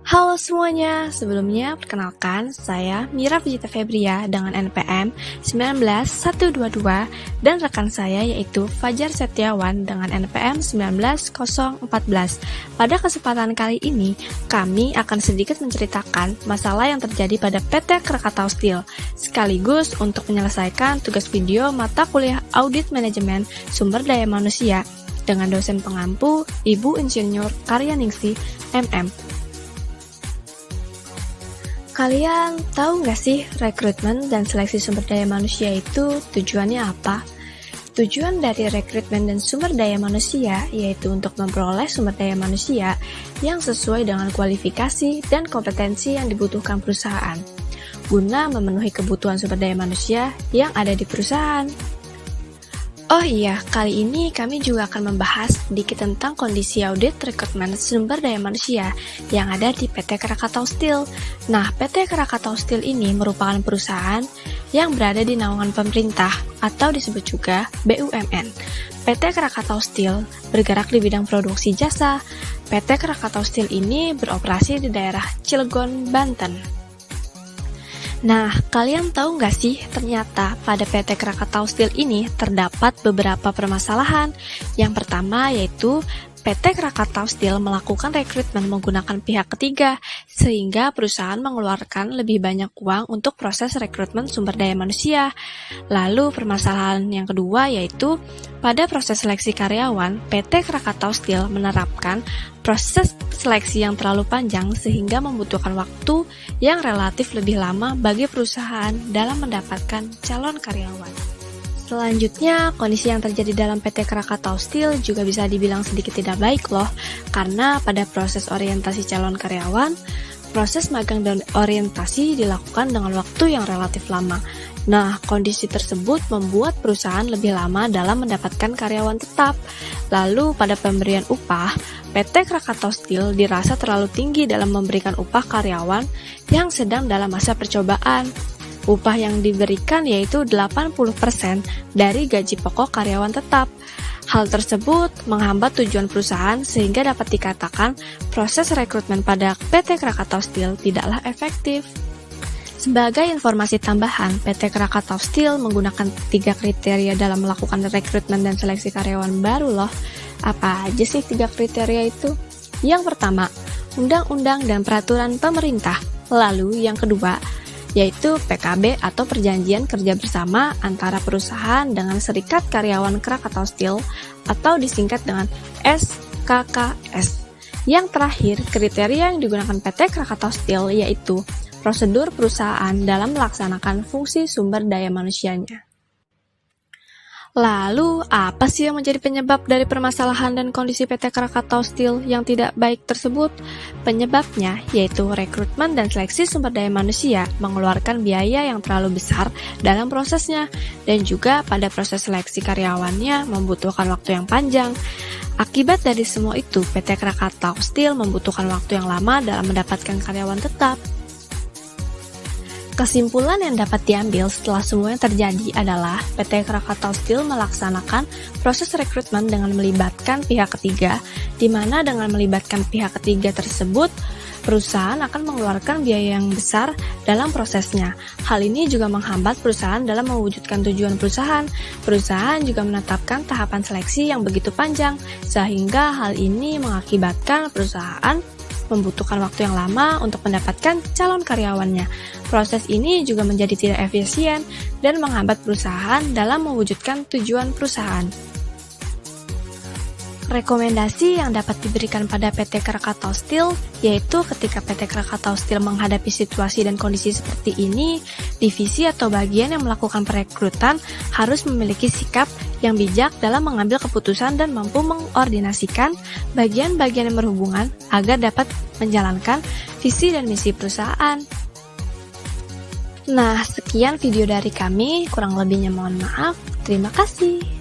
Halo semuanya, sebelumnya perkenalkan saya Mira Vijita Febria dengan NPM 19122 dan rekan saya yaitu Fajar Setiawan dengan NPM 19014. Pada kesempatan kali ini, kami akan sedikit menceritakan masalah yang terjadi pada PT Krakatau Steel, sekaligus untuk menyelesaikan tugas video mata kuliah Audit Manajemen Sumber Daya Manusia dengan dosen pengampu Ibu Insinyur Karyaningsih, MM. Kalian tahu nggak sih rekrutmen dan seleksi sumber daya manusia itu tujuannya apa? Tujuan dari rekrutmen dan sumber daya manusia yaitu untuk memperoleh sumber daya manusia yang sesuai dengan kualifikasi dan kompetensi yang dibutuhkan perusahaan, guna memenuhi kebutuhan sumber daya manusia yang ada di perusahaan. Oh iya, kali ini kami juga akan membahas sedikit tentang kondisi audit rekrutmen sumber daya manusia yang ada di PT Krakatau Steel. Nah, PT Krakatau Steel ini merupakan perusahaan yang berada di naungan pemerintah atau disebut juga BUMN. PT Krakatau Steel bergerak di bidang produksi jasa. PT Krakatau Steel ini beroperasi di daerah Cilegon, Banten. Nah, kalian tahu nggak sih, ternyata pada PT Krakatau Steel ini terdapat beberapa permasalahan. Yang pertama yaitu PT Krakatau Steel melakukan rekrutmen menggunakan pihak ketiga, sehingga perusahaan mengeluarkan lebih banyak uang untuk proses rekrutmen sumber daya manusia. Lalu permasalahan yang kedua yaitu pada proses seleksi karyawan, PT Krakatau Steel menerapkan proses seleksi yang terlalu panjang sehingga membutuhkan waktu yang relatif lebih lama bagi perusahaan dalam mendapatkan calon karyawan. Selanjutnya, kondisi yang terjadi dalam PT Krakatau Steel juga bisa dibilang sedikit tidak baik loh, karena pada proses orientasi calon karyawan, proses magang dan orientasi dilakukan dengan waktu yang relatif lama. Nah, kondisi tersebut membuat perusahaan lebih lama dalam mendapatkan karyawan tetap. Lalu, pada pemberian upah, PT Krakatau Steel dirasa terlalu tinggi dalam memberikan upah karyawan yang sedang dalam masa percobaan. Upah yang diberikan yaitu 80% dari gaji pokok karyawan tetap. Hal tersebut menghambat tujuan perusahaan sehingga dapat dikatakan proses rekrutmen pada PT Krakatau Steel tidaklah efektif. Sebagai informasi tambahan, PT Krakatau Steel menggunakan 3 kriteria dalam melakukan rekrutmen dan seleksi karyawan baru loh. Apa aja sih 3 kriteria itu? Yang pertama, undang-undang dan peraturan pemerintah. Lalu yang kedua, yaitu PKB atau Perjanjian Kerja Bersama antara perusahaan dengan Serikat Karyawan Krakatau Steel atau disingkat dengan SKKS. Yang terakhir, kriteria yang digunakan PT Krakatau Steel yaitu prosedur perusahaan dalam melaksanakan fungsi sumber daya manusianya. Lalu, apa sih yang menjadi penyebab dari permasalahan dan kondisi PT Krakatau Steel yang tidak baik tersebut? Penyebabnya yaitu rekrutmen dan seleksi sumber daya manusia mengeluarkan biaya yang terlalu besar dalam prosesnya, dan juga pada proses seleksi karyawannya membutuhkan waktu yang panjang. Akibat dari semua itu, PT Krakatau Steel membutuhkan waktu yang lama dalam mendapatkan karyawan tetap. Kesimpulan yang dapat diambil setelah semua yang terjadi adalah PT Krakatau Steel melaksanakan proses rekrutmen dengan melibatkan pihak ketiga, di mana dengan melibatkan pihak ketiga tersebut, perusahaan akan mengeluarkan biaya yang besar dalam prosesnya. Hal ini juga menghambat perusahaan dalam mewujudkan tujuan perusahaan. Perusahaan juga menetapkan tahapan seleksi yang begitu panjang, sehingga hal ini mengakibatkan perusahaan membutuhkan waktu yang lama untuk mendapatkan calon karyawannya. Proses ini juga menjadi tidak efisien dan menghambat perusahaan dalam mewujudkan tujuan perusahaan. Rekomendasi yang dapat diberikan pada PT Krakatau Steel yaitu ketika PT Krakatau Steel menghadapi situasi dan kondisi seperti ini, divisi atau bagian yang melakukan perekrutan harus memiliki sikap yang bijak dalam mengambil keputusan dan mampu mengordinasikan bagian-bagian yang berhubungan agar dapat menjalankan visi dan misi perusahaan. Nah, sekian video dari kami, kurang lebihnya mohon maaf. Terima kasih.